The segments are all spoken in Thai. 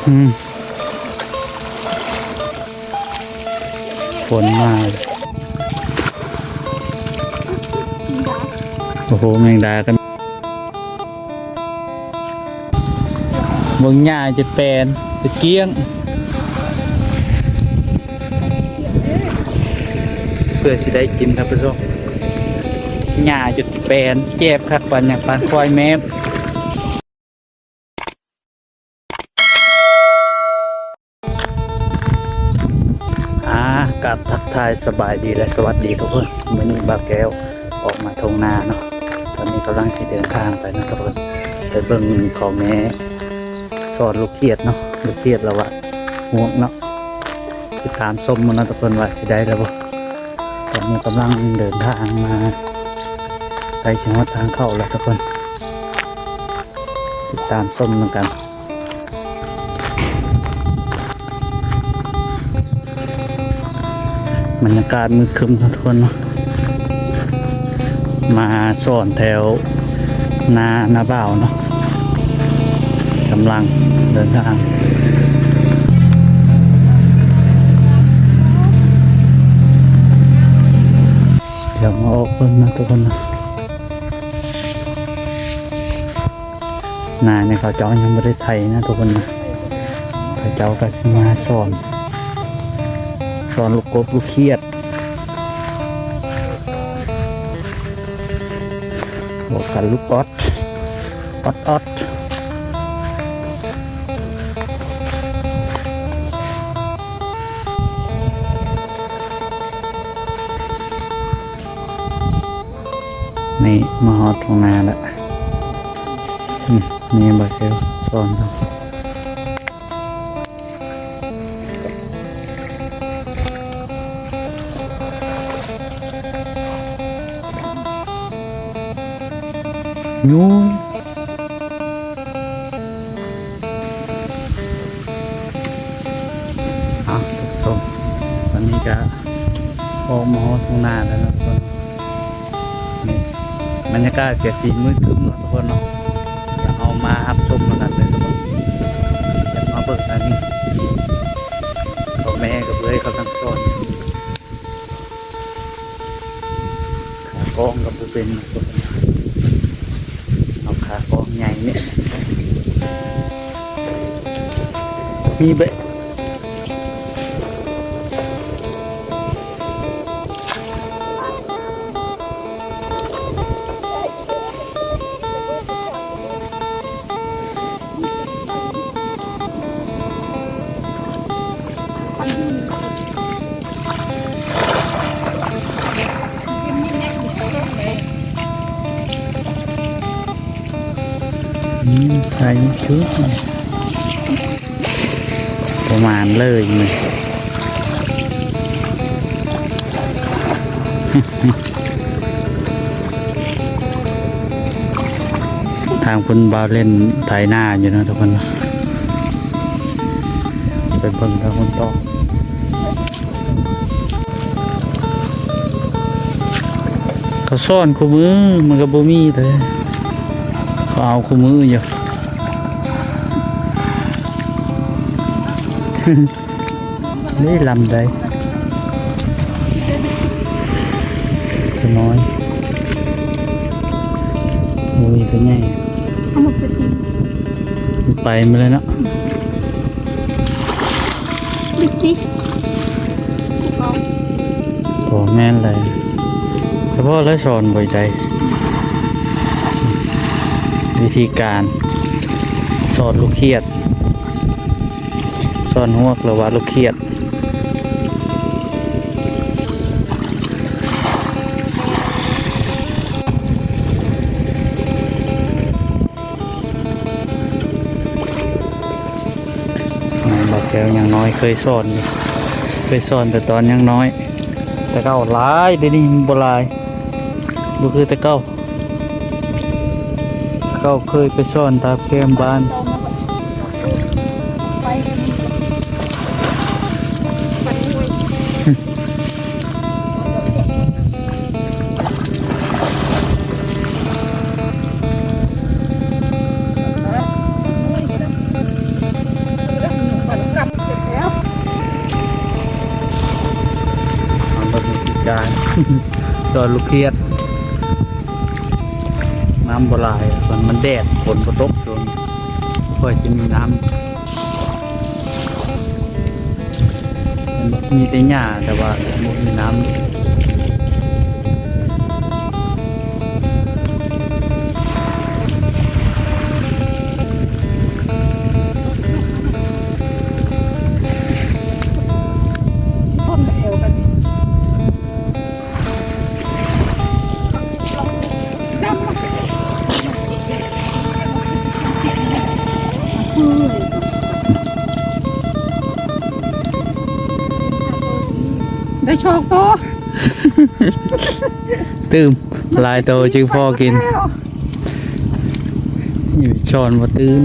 ฝนมาโอ้โหแมงดากันเบิ่งหญ้าจะแปลนจะเกี้ยงเพื่อสิได้กินครับพี่น้องหญ้าจะแปลนเจ็บคักปานอย่างปานควายแมบกับทักทายสบายดีและสวัสดีทุกคนมื้อนี้บ่าวแก้วออกมาทงนาเนาะตอนนี้กำลังสิเดินทางไปนะทุกคนไปเบิ่งของแม่สอนลูกเขียดเนาะลูกเขียดแล้วว่าห่วงเนาะติดตามส้มมันนะทุกคนว่าสิได้แล้วบ่ตอนนี้กำลังเดินทางมาไปเชียงวัดทางเข้าแล้วทุกคนติดตามส้มเหมือนกันบรรยากาศมืดครึ้มทุกคนเนาะมาสอนแถวนาบ่าวเนาะกำลังเดินทางเดี๋ยวมาออกเพิ่มนะทุกคนนะนาเนี่ยเขาเจ้ายังไม่ได้ไทยนะทุกคนนะเขาเจ้าก็สิมาสอนลูกกบลูกเขียดบอกกันลูกออดนี่มาหอดตรงนาแล้วนี่บาเกลสอนครับยูเอาทุกคนวันนี้จะออกมาทางนาแล้วนะทุกคนนี่บรรยากาศเกิดสีมืดครึ้มนะทุกคนเนาะจะเอามาหับชมกันเลยทุกคนจะมาเบิกอันนี้พ่อแม่กับเพื่อนเขาทั้งสอนขากองกับผู้เป็นนะทุกคนขากองใหญ่เนี่ยมีเบะใส่ชุดประมาณเลยนี่ทางคุณบาวเล่นไถนาอยู่นะทุกคนไปเบิ่งทางคนต่อเขาซ่อนคู่มือมันก็บ่มีเลยเขาเอาคู่มืออยู่นี่ลำได้ตัวน้อยมุ้ยตัวใหญ่ไปมาเลยเนาะดิสิโอ้แม่นเลยเฉพาะแล้วสอนบ่อยใจวิธีการสอนลูกเขียดสอนหวกหรือว่าลูกเขียดสมัยบอกแกยังน้อยเคยสอนแต่ตอนยังน้อยแต่เก้าหลายเดี๋ยวนี้บ่หลายบ่คือแต่เก้าเคยไปสอนตามแคมบ้าน การ ดอนลูกเขียดน้ำบลายมันแดดฝนก็ตกช่วงค่อยจะมีน้ำมีแต่หญ้าแต่ว่าไม่มีน้ำได้โชคโต ตื้มลายโตจึงพ่อกินอยู่ช้อนมาตื้ม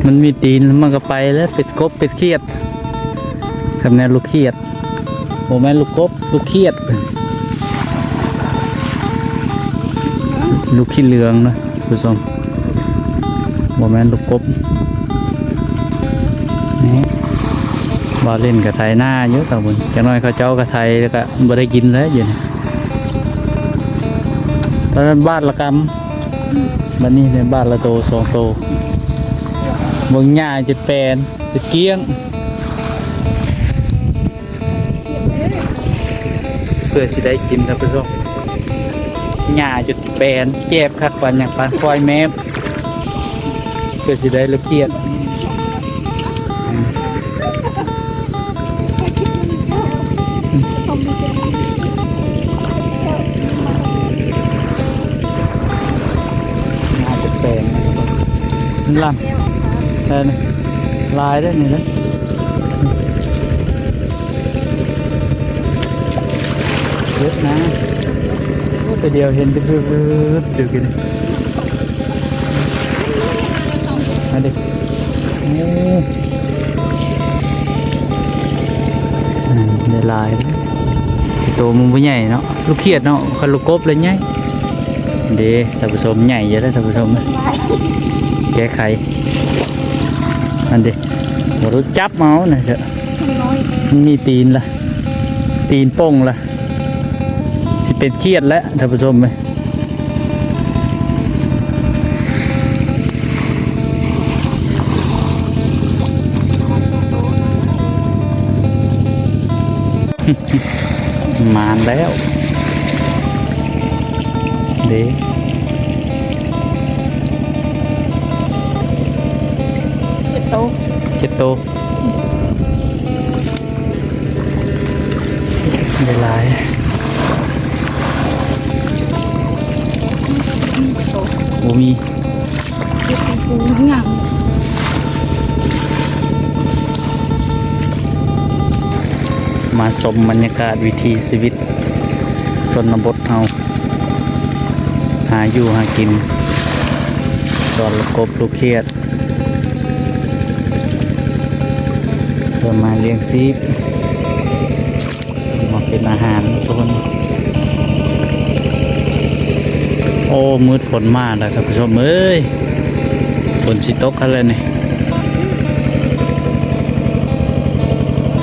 มันมีตีนมันก็ไปแล้วเป็ดกบเป็ดเขียดคำนี้ลูกเขียดโมแม่นลูกกบลูกเขียดลูกขี้เหลืองนะผู้ชมโมแม่นลูกกบนี่บ่เล่นกับไทยหน้าเยอะต่างบุญจะน้อยเขาเจ้ากับไทยแล้วก็บ่ได้กินแล้วอยู่นี่ตอนนั้นบ้านละกำบัดนี้ในบ้านละโตสองโตบางหญ้าจะแปลนจะเกี้ยงเพื่อสิได้กินครับผู้ชมหญ้าจะแปลนเจ็บคักกว่าอย่างปลาควายแมบเพื่อสิได้ละเกียดน่าจะเป็นลำได้นะลายได้นี่นะเยอะนะตัวเดียวเห็นจะเพิ่มเดี๋ยวกินมาดิได้ลายตัวมันไม่ใหญ่เนาะลูกเขียดเนาะคันลูกกบเลยใหญ่เด้ท่านผู้ชมใหญ่เยอะเลยท่านผู้ชมแก้ไขอันเด้หมดจับเมาส์นะเถอะมันมีตีนละตีนป่งละสิเป็นเขียดแล้วท่านผู้ชมไหมมาแล้วเด้เจ็ดโตได้หลายโอ้มีปูหยังมาชมบรรยากาศวิถีชีวิตชนบทเฮาหาอยู่หากินตอนลูกกบลูกเขียดเพื่อมาเลี้ยงซีบมาเป็นอาหารทุกคนโอ้มืดฝนมากแล้วครับผู้ชมเอ้ยฝนสิตกกันเลยนี่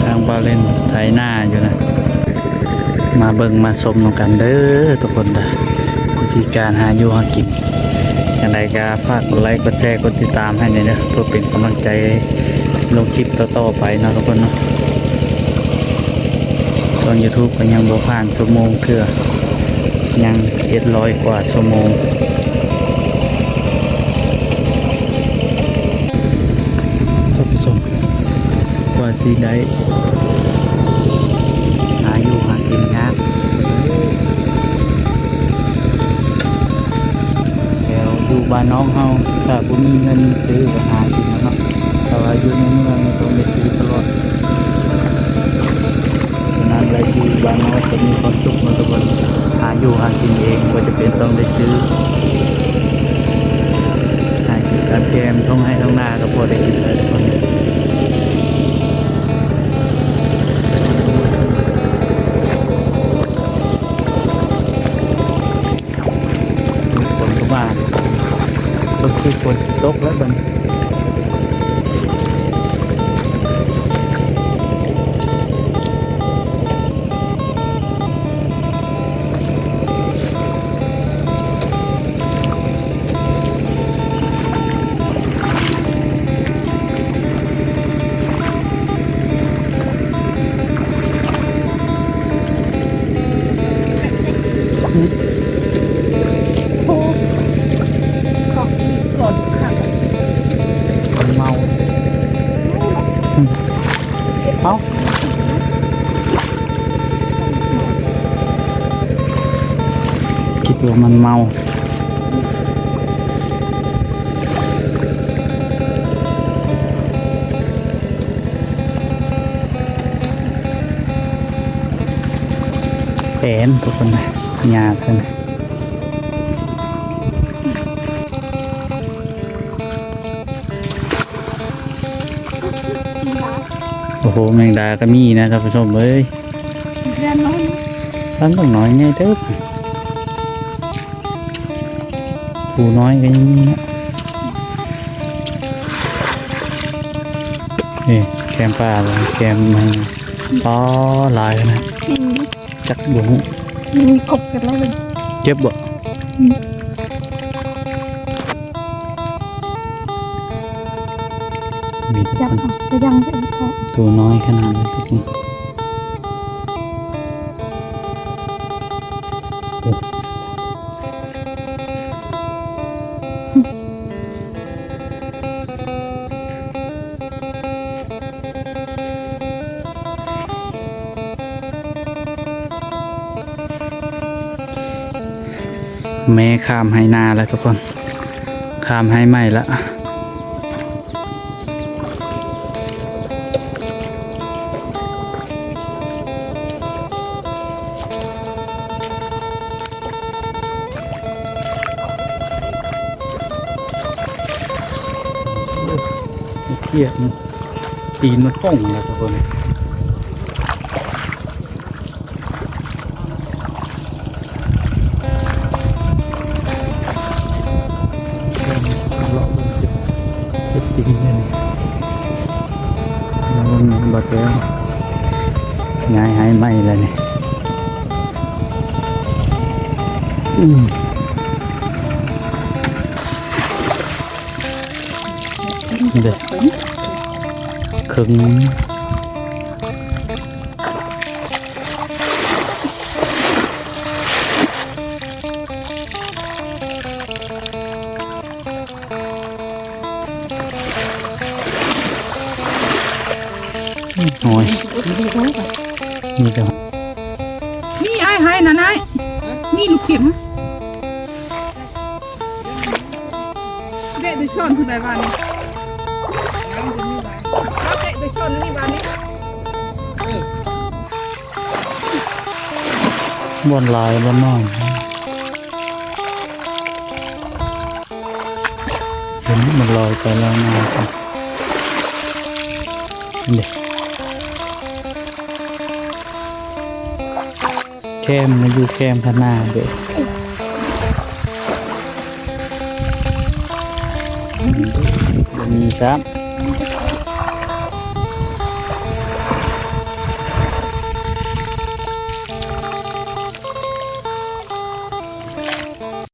ทางบ้านเล่นไถหน้าอยู่นะมาเบิ่งมาชมกันเด้อทุกคนนะวิธีการหาอยู่หากินอย่างไรก็ฝากกดไลค์กดแชร์กดติดตามให้หน่อยนะเพื่อเป็นกำลังใจลงคลิปต่อๆไปนะทุกคนเนาะส่วน YouTube ก็ยังบ่ผ่านชั่วโมงเถื่อยัง700 กว่าชั่วโมงท่านผู้ชมกว่าสิได้หาอยู่หากินยากแล้วอยู่บ้านน้องเฮาถ้าบ่มีเงินซื้อก็หากินเนาะแต่ว่าอยู่ในเมืองต้องได้ซื้อตลอดฉะนั้นเลยอยู่บ้านน้องจะมีความสุขเนาะทุกคนหาอยู่หากินเองก็จะเป็นต้องได้ซื้อหากินการแกมท่องให้ท่องหน้าก็พอได้กินเลยทุกคนฝนก็มาก็คือฝนตกแล้วบัด เอ้าคิดว่ามันเมาแผนทุกคนนะยาขึ้นโอ้โหแมงดาก็มีนะท่านผู้ชมเอ้ย เรียนน้อย ท่านต้องน้อยไงเด้อผู้น้อยก็ยังมีนะนี่แกมป่าเลยแกมมันป้อลายนะจักบุ้ง มีกบกันแล้วเลย เจ็บบ่มีทุก จับ คน จะยังจะเขา ตัวน้อยขนาดนี้ทุกคนโอ้แม่ข้ามให้นาแล้วทุกคนข้ามให้ไม่ละเครียดมันตีนมันป่องแล้วทุกคนตีนเลยแล้วมันบาดแล้วง่ายให้ไหมเลยนี่เด็กครึ่งหอยนี่เดี๋ยว นี่ไอ้ให้นะนายนี่ลูกเข็มเด็กได้ช้อนคือไหนบ้านนี่เด็กได้ช้อนนี่บ้านนี่ บนลายบนน้อยเห็นมันลอยไปแล้วนะครับเด็กแคมมาอยู่แคมขางหนาดเด็กมีครับ